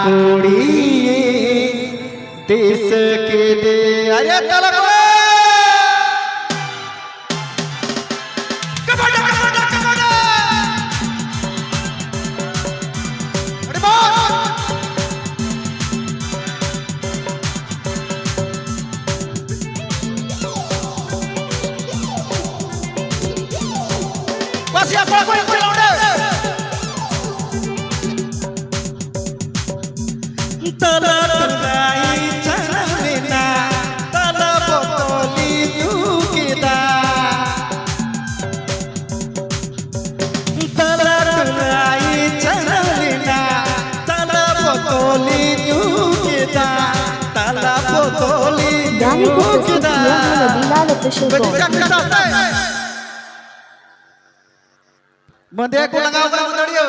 कुड़ी देश के दे अरे तला गाने को प्रस्तुत किया है नदीलाल ऑफिशियल मंदे को लगाओ करा मंदड़ियो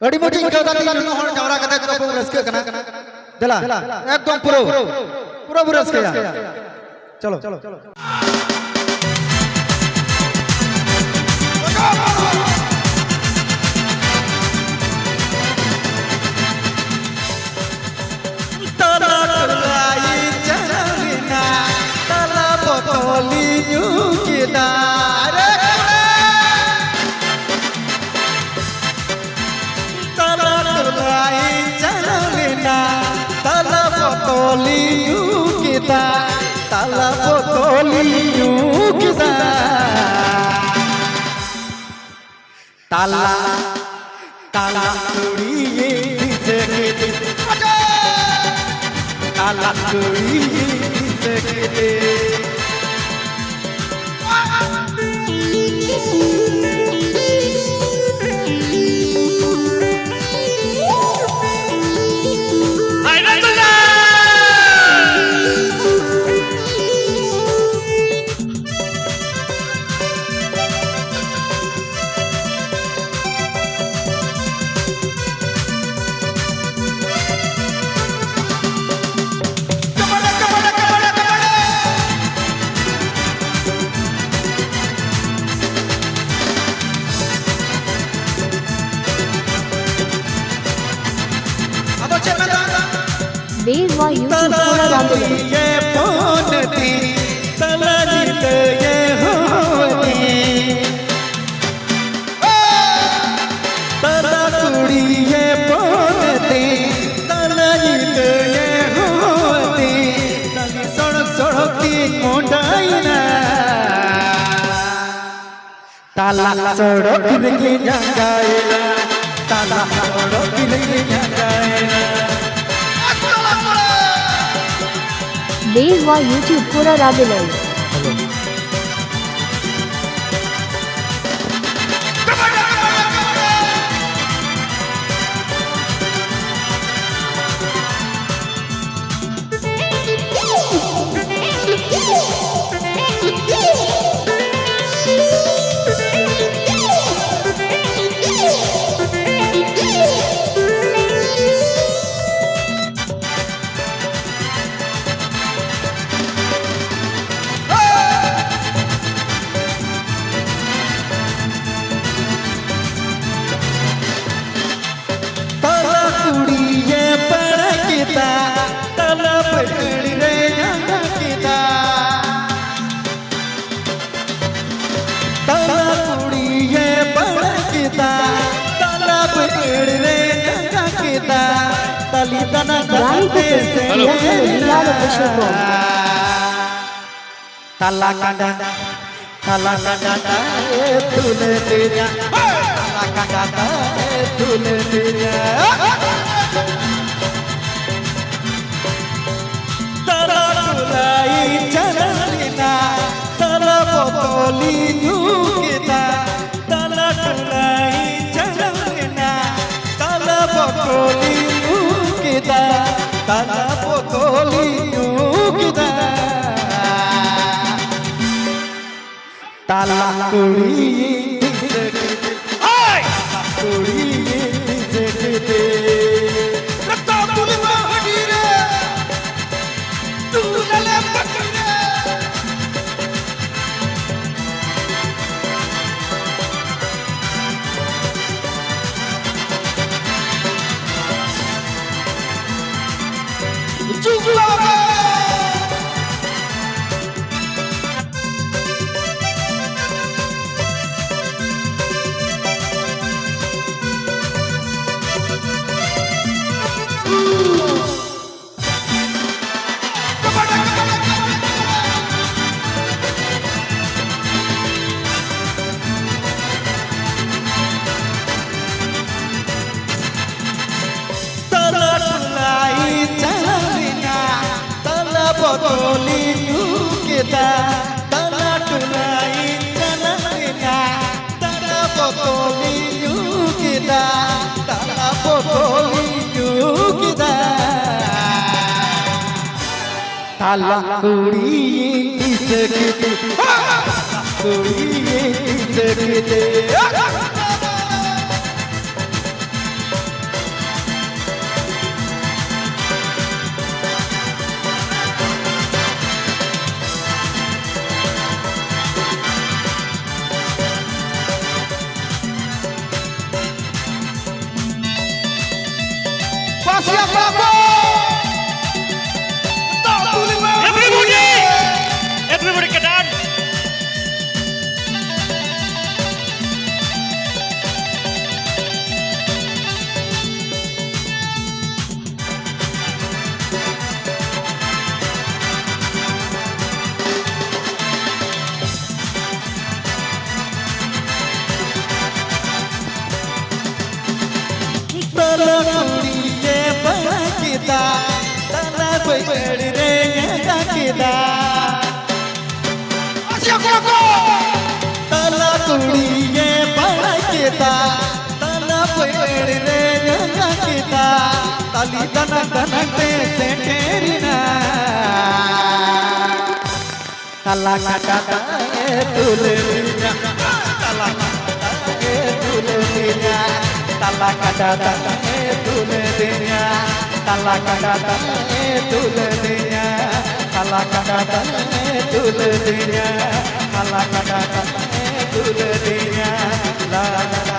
अड़ी मोटी इनका दाती नो हण जावरा कदा को रसके कना दला एकदम पूरा रसके चलो ताला ताला कुड़ी से ताला कुड़ी से देव व यूट्यूब पूरा रात ये पोनती तलजित ये होती तला कुड़ी ये पोनती तलजित ये होती तली सड़क की मोटाइना ताला सड़क की जंगाइना ताला सड़क की जंगाइना देव व यूट्यूब पूरा राबिलन ताला कांडा तूने तेरा ताला कांडा तूने तेरा ताला तुलाई चलना ताला बोली नुकिता ताला तुलाई चलना ताला बोली नुकिता ताला बोली नुकिता ताला कुड़ी से रत्ता तुल माहडी रे तू नले पकड़े kita tanah tunai tanahnya tanah pokoknya kita tanah pokoknya kita talak kuri sekiti kuri sekiti Siap Bapak. Everybody get down. kita tanah berdenya kita tanah kuliye pada kita tanah berdenya kita tali tanah tanah sekerina tala kata tulenya tala kata tulenya tala kata tulenya talak kata tulenya talak kata tulenya talak kata tulenya la